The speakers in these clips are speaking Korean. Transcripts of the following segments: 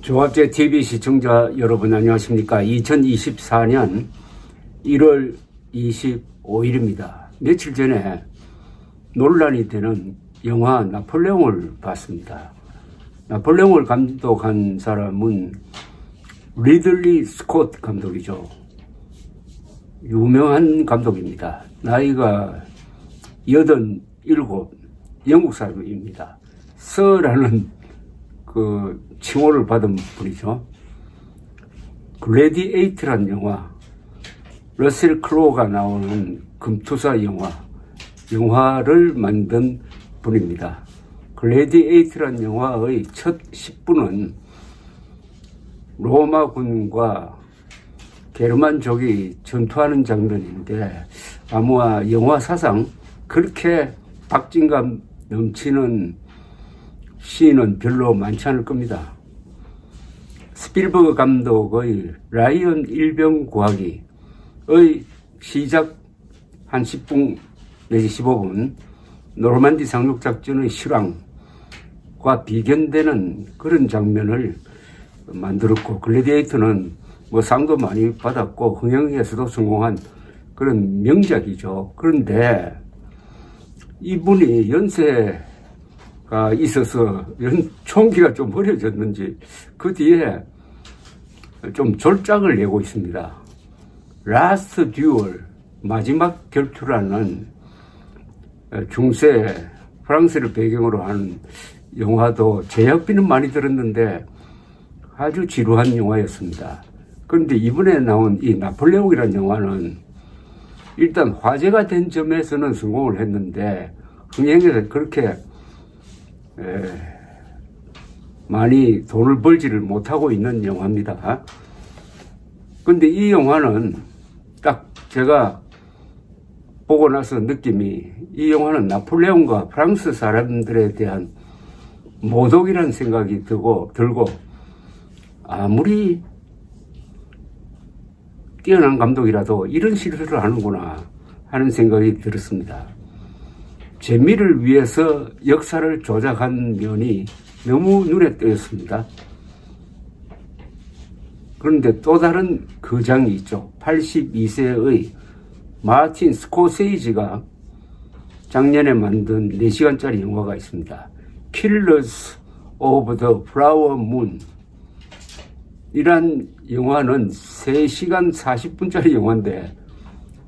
조합제 TV 시청자 여러분 안녕하십니까. 2024년 1월 25일입니다. 며칠 전에 논란이 되는 영화 나폴레옹을 봤습니다. 나폴레옹을 감독한 사람은 리들리 스콧 감독이죠. 유명한 감독입니다. 나이가 87, 영국 사람입니다. 서라는 그 칭호를 받은 분이죠. 글래디에이터란 영화, 러셀 크로우가 나오는 금투사 영화를 만든 분입니다. 글래디에이터란 영화의 첫 10분은 로마군과 게르만족이 전투하는 장면인데 아마 영화 사상 그렇게 박진감 넘치는 시인은 별로 많지 않을 겁니다. 스필버그 감독의 라이언 일병 구하기의 시작 한 10분 내지 15분 노르만디 상륙작전의 실황과 비견되는 그런 장면을 만들었고, 글래디에이터는 뭐 상도 많이 받았고 흥행에서도 성공한 그런 명작이죠. 그런데 이분이 연세가 있어서 총기가 좀 버려졌는지 그 뒤에 좀 졸작을 내고 있습니다. 라스트 듀얼, 마지막 결투라는 중세 프랑스를 배경으로 하는 영화도 제작비는 많이 들었는데 아주 지루한 영화였습니다. 그런데 이번에 나온 이 나폴레옹이라는 영화는 일단 화제가 된 점에서는 성공을 했는데 흥행에서 그렇게 많이 돈을 벌지를 못하고 있는 영화입니다. 근데 이 영화는 딱 제가 보고 나서 느낌이, 이 영화는 나폴레옹과 프랑스 사람들에 대한 모독이라는 생각이 들고 아무리 뛰어난 감독이라도 이런 실수를 하는구나 하는 생각이 들었습니다. 재미를 위해서 역사를 조작한 면이 너무 눈에 띄었습니다. 그런데 또 다른 거장이 있죠. 82세의 마틴 스코세이지가 작년에 만든 4시간짜리 영화가 있습니다. Killers of the Flower Moon. 이란 영화는 3시간 40분짜리 영화인데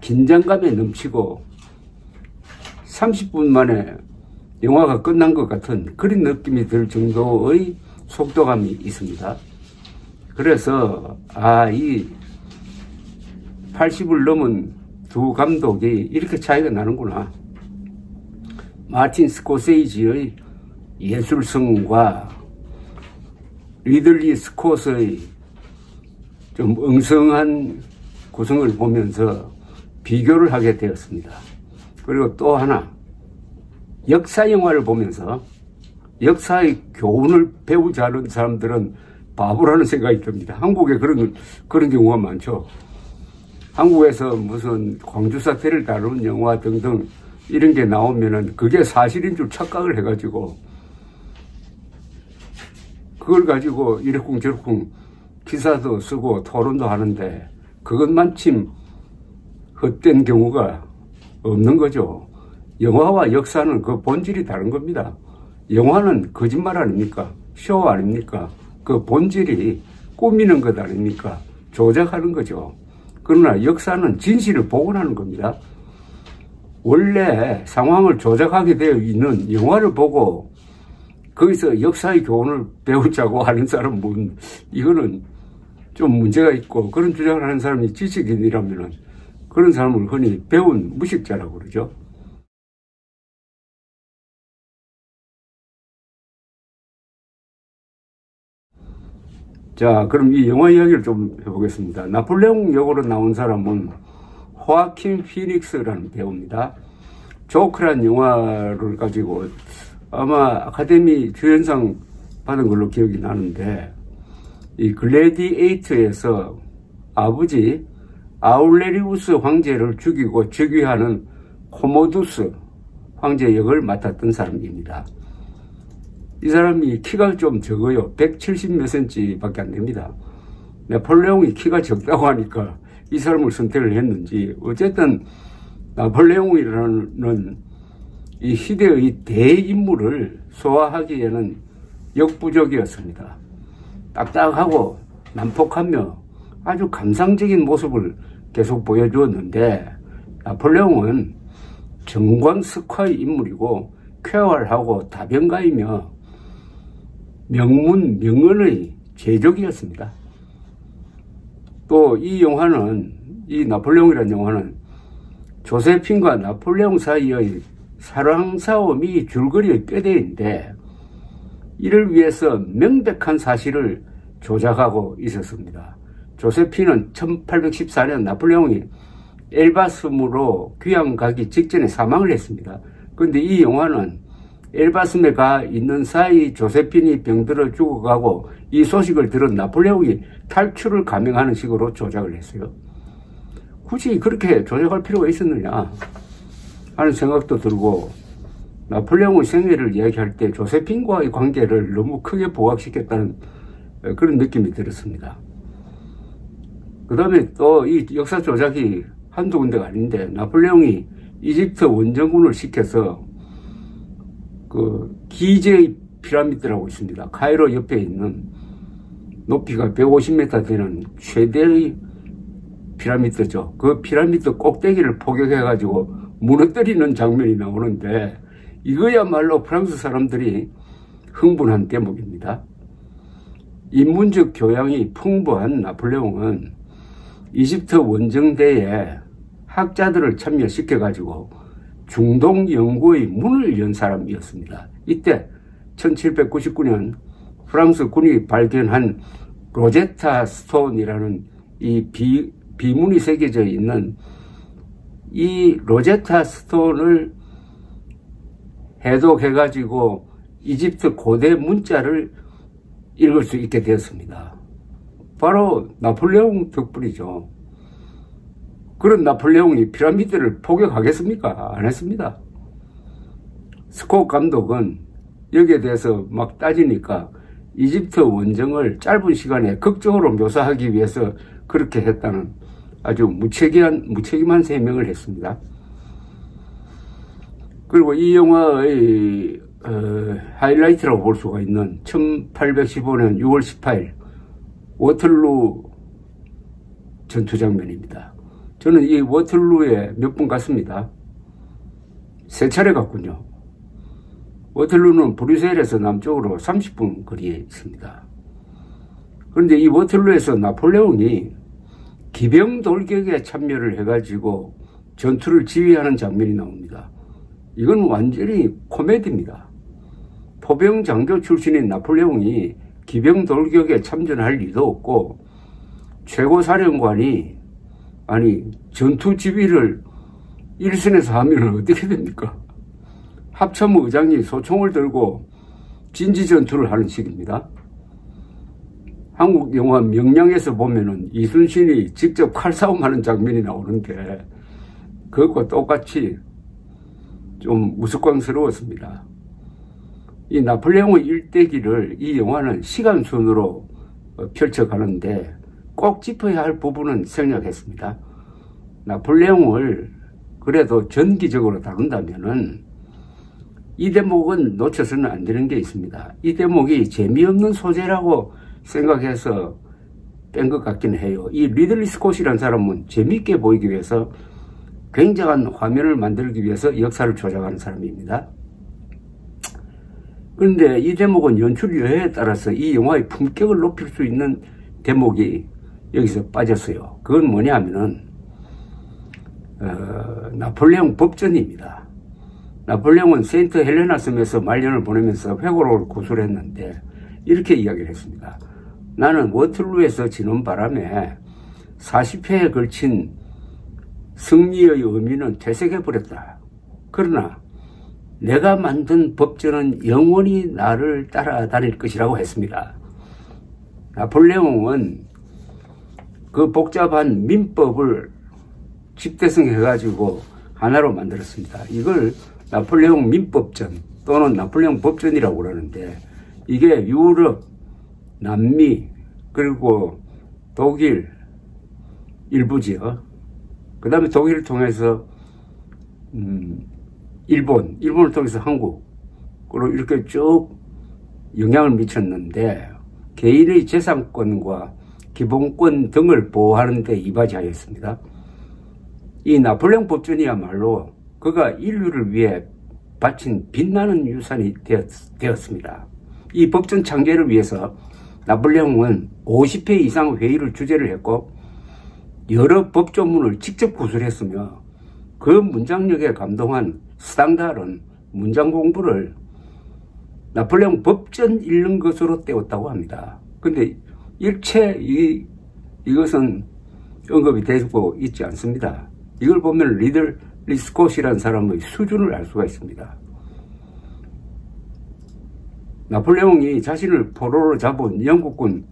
긴장감에 넘치고 30분 만에 영화가 끝난 것 같은 그런 느낌이 들 정도의 속도감이 있습니다. 그래서 이 80을 넘은 두 감독이 이렇게 차이가 나는구나. 마틴 스코세이지의 예술성과 리들리 스콧의 좀 엉성한 구성을 보면서 비교를 하게 되었습니다. 그리고 또 하나, 역사 영화를 보면서 역사의 교훈을 배우지 않은 사람들은 바보라는 생각이 듭니다. 한국에 그런 경우가 많죠. 한국에서 무슨 광주 사태를 다루는 영화 등등 이런 게 나오면은 그게 사실인 줄 착각을 해가지고 그걸 가지고 이러쿵저러쿵 기사도 쓰고 토론도 하는데 그것만 침 헛된 경우가 없는 거죠. 영화와 역사는 그 본질이 다른 겁니다. 영화는 거짓말 아닙니까? 쇼 아닙니까? 그 본질이 꾸미는 것 아닙니까? 조작하는 거죠. 그러나 역사는 진실을 복원하는 겁니다. 원래 상황을 조작하게 되어 있는 영화를 보고 거기서 역사의 교훈을 배우자고 하는 사람은 이거는 좀 문제가 있고, 그런 주장을 하는 사람이 지식인이라면 그런 사람을 흔히 배운 무식자라고 그러죠. 자, 그럼 이 영화 이야기를 좀 해보겠습니다. 나폴레옹 역으로 나온 사람은 호아킨 피닉스라는 배우입니다. 조크란 영화를 가지고 아마 아카데미 주연상 받은 걸로 기억이 나는데, 이 글래디에이터에서 아버지 아울레리우스 황제를 죽이고 즉위하는 코모두스 황제 역을 맡았던 사람입니다. 이 사람이 키가 좀 적어요. 170 몇 cm밖에 안 됩니다. 나폴레옹이 키가 적다고 하니까 이 사람을 선택을 했는지, 어쨌든 나폴레옹이라는 이 시대의 대인물을 소화하기에는 역부족이었습니다. 딱딱하고 난폭하며 아주 감상적인 모습을 계속 보여주었는데, 나폴레옹은 정광석화의 인물이고 쾌활하고 다변가이며 명문 명언의 제적이었습니다. 또 이 영화는, 이 나폴레옹이라는 영화는 조세핀과 나폴레옹 사이의 사랑 싸움이 줄거리의 뼈대인데, 이를 위해서 명백한 사실을 조작하고 있었습니다. 조세핀은 1814년 나폴레옹이 엘바스으로 귀양 가기 직전에 사망을 했습니다. 그런데 이 영화는 엘바스에 가 있는 사이 조세핀이 병들어 죽어가고 이 소식을 들은 나폴레옹이 탈출을 감행하는 식으로 조작을 했어요. 굳이 그렇게 조작할 필요가 있었느냐 하는 생각도 들고, 나폴레옹의 생애를 이야기할 때 조세핀과의 관계를 너무 크게 부각시켰다는 그런 느낌이 들었습니다. 그 다음에 또 이 역사 조작이 한두 군데가 아닌데, 나폴레옹이 이집트 원정군을 시켜서 그 기제의 피라미드라고 있습니다. 카이로 옆에 있는 높이가 150m 되는 최대의 피라미드죠. 그 피라미드 꼭대기를 포격해가지고 무너뜨리는 장면이 나오는데, 이거야말로 프랑스 사람들이 흥분한 대목입니다. 인문적 교양이 풍부한 나폴레옹은 이집트 원정대에 학자들을 참여시켜가지고 중동 연구의 문을 연 사람이었습니다. 이때 1799년 프랑스 군이 발견한 로제타 스톤이라는 이 비문이 새겨져 있는 이 로제타 스톤을 해독해가지고 이집트 고대 문자를 읽을 수 있게 되었습니다. 바로 나폴레옹 덕분이죠. 그런 나폴레옹이 피라미드를 포격하겠습니까? 안 했습니다. 스콧 감독은 여기에 대해서 막 따지니까 이집트 원정을 짧은 시간에 극적으로 묘사하기 위해서 그렇게 했다는 아주 무책임한 세명을 했습니다. 그리고 이 영화의 하이라이트라고 볼 수가 있는 1815년 6월 18일 워털루 전투 장면입니다. 저는 이 워털루에 몇 번 갔습니다. 3차례 갔군요. 워털루는 브뤼셀에서 남쪽으로 30분 거리에 있습니다. 그런데 이 워털루에서 나폴레옹이 기병 돌격에 참여를 해가지고 전투를 지휘하는 장면이 나옵니다. 이건 완전히 코미디입니다. 포병 장교 출신인 나폴레옹이 기병 돌격에 참전할 리도 없고, 최고사령관이 전투 지휘를 일선에서 하면 어떻게 됩니까? 합참의장이 소총을 들고 진지 전투를 하는 식입니다. 한국 영화 명량에서 보면은 이순신이 직접 칼싸움하는 장면이 나오는데, 그것과 똑같이 좀 우스꽝스러웠습니다. 이 나폴레옹의 일대기를 이 영화는 시간순으로 펼쳐가는데 꼭 짚어야 할 부분은 생략했습니다. 나폴레옹을 그래도 전기적으로 다룬다면은 이 대목은 놓쳐서는 안 되는 게 있습니다. 이 대목이 재미없는 소재라고 생각해서 뺀 것 같긴 해요. 이 리들리 스콧이라는 사람은 재미있게 보이기 위해서 굉장한 화면을 만들기 위해서 역사를 조작하는 사람입니다. 그런데 이 대목은 연출 여해에 따라서 이 영화의 품격을 높일 수 있는 대목이 여기서 빠졌어요. 그건 뭐냐 하면은 나폴레옹 법전입니다. 나폴레옹은 세인트 헬레나 섬에서 말년을 보내면서 회고록을 구술했는데 이렇게 이야기를 했습니다. 나는 워털루에서 지는 바람에 40회에 걸친 승리의 의미는 퇴색해버렸다. 그러나 내가 만든 법전은 영원히 나를 따라다닐 것이라고 했습니다. 나폴레옹은 그 복잡한 민법을 집대성해가지고 하나로 만들었습니다. 이걸 나폴레옹 민법전 또는 나폴레옹 법전이라고 그러는데, 이게 유럽, 남미, 그리고 독일 일부 지역, 그 다음에 독일을 통해서 일본을 통해서 한국으로 이렇게 쭉 영향을 미쳤는데, 개인의 재산권과 기본권 등을 보호하는 데 이바지하였습니다. 이 나폴레옹 법전이야말로 그가 인류를 위해 바친 빛나는 유산이 되었습니다. 이 법전 창제를 위해서 나폴레옹은 50회 이상 회의를 주재를 했고 여러 법조문을 직접 구술했으며 그 문장력에 감동한 스탕달은 문장 공부를 나폴레옹 법전 읽는 것으로 때웠다고 합니다. 근데 일체 이것은 언급이 되고 있지 않습니다. 이걸 보면 리들리 스콧이라는 사람의 수준을 알 수가 있습니다. 나폴레옹이 자신을 포로로 잡은 영국군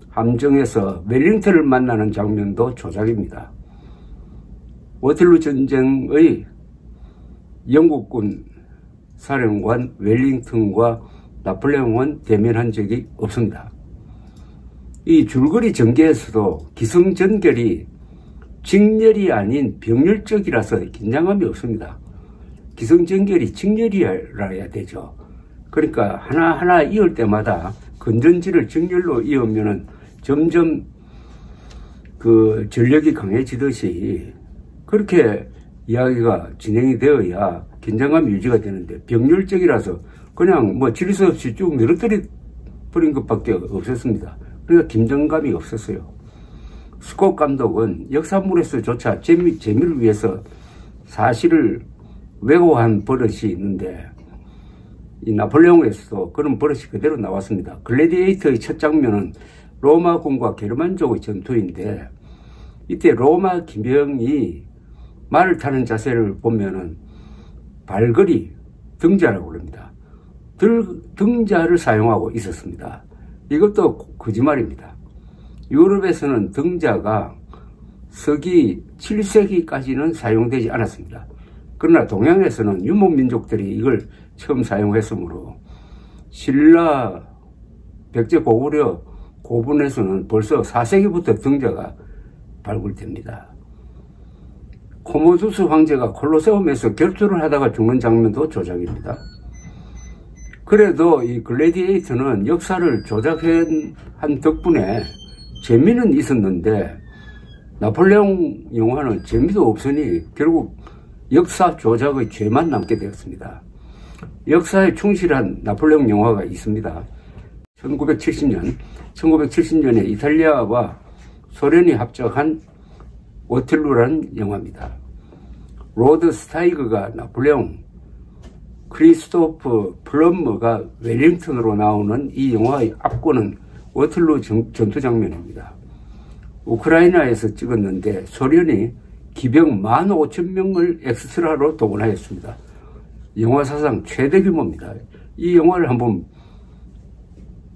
함정에서 웰링턴을 만나는 장면도 조작입니다. 워틀루 전쟁의 영국군 사령관 웰링턴과 나폴레옹은 대면한 적이 없습니다. 이 줄거리 전개에서도 기승전결이 직렬이 아닌 병렬적이라서 긴장감이 없습니다. 기승전결이 직렬이라 해야 되죠. 그러니까 하나하나 이을 때마다 건전지를 직렬로 이으면은 점점 그 전력이 강해지듯이 그렇게 이야기가 진행이 되어야 긴장감이 유지가 되는데, 병렬적이라서 그냥 뭐 질서 없이 쭉 늘어뜨려 버린 것밖에 없었습니다. 그러니까 긴장감이 없었어요. 스콧 감독은 역사물에서조차 재미를 위해서 사실을 왜곡한 버릇이 있는데, 이 나폴레옹에서도 그런 버릇이 그대로 나왔습니다. 글래디에이터의 첫 장면은 로마군과 게르만족의 전투인데, 이때 로마 기병이 말을 타는 자세를 보면은 발걸이, 등자라고 그럽니다. 등자를 사용하고 있었습니다. 이것도 거짓말입니다. 유럽에서는 등자가 서기 7세기까지는 사용되지 않았습니다. 그러나 동양에서는 유목민족들이 이걸 처음 사용했으므로 신라, 백제, 고구려 고분에서는 벌써 4세기부터 등자가 발굴됩니다. 코모두스 황제가 콜로세움에서 결투를 하다가 죽는 장면도 조작입니다. 그래도 이 글래디에이터는 역사를 조작한 덕분에 재미는 있었는데, 나폴레옹 영화는 재미도 없으니 결국 역사 조작의 죄만 남게 되었습니다. 역사에 충실한 나폴레옹 영화가 있습니다. 1970년에 이탈리아와 소련이 합작한 워틀루라는 영화입니다. 로드 스타이그가 나폴레옹, 크리스토프 플럼머가 웰링턴으로 나오는 이 영화의 앞권은 워틀루 전투 장면입니다. 우크라이나에서 찍었는데 소련이 기병 15,000명을 엑스트라로 동원하였습니다. 영화 사상 최대 규모입니다. 이 영화를 한번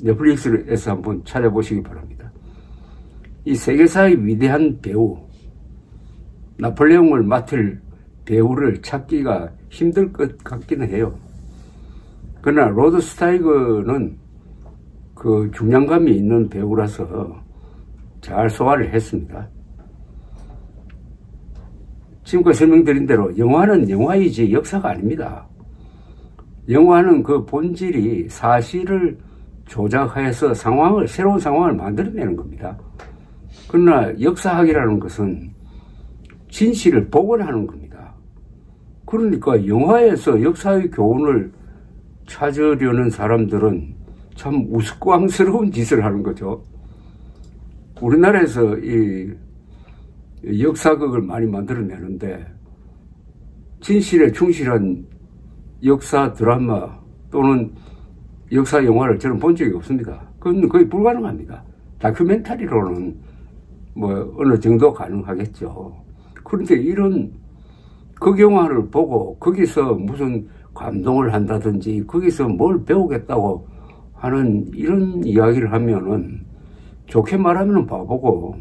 넷플릭스에서 한번 찾아보시기 바랍니다. 이 세계사의 위대한 배우, 나폴레옹을 맡을 배우를 찾기가 힘들 것 같기는 해요. 그러나 로드 스타이거는 그 중량감이 있는 배우라서 잘 소화를 했습니다. 지금까지 설명드린 대로 영화는 영화이지 역사가 아닙니다. 영화는 그 본질이 사실을 조작해서 새로운 상황을 만들어내는 겁니다. 그러나 역사학이라는 것은 진실을 복원하는 겁니다. 그러니까 영화에서 역사의 교훈을 찾으려는 사람들은 참 우스꽝스러운 짓을 하는 거죠. 우리나라에서 이 역사극을 많이 만들어내는데 진실에 충실한 역사 드라마 또는 역사 영화를 저는 본 적이 없습니다. 그건 거의 불가능합니다. 다큐멘터리로는 뭐 어느 정도 가능하겠죠. 그런데 이런 극영화를 보고 거기서 무슨 감동을 한다든지 거기서 뭘 배우겠다고 하는 이런 이야기를 하면은 좋게 말하면 바보고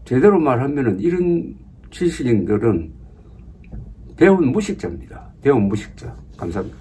제대로 말하면은 이런 지식인들은 배운 무식자입니다. 배운 무식자. 감사합니다.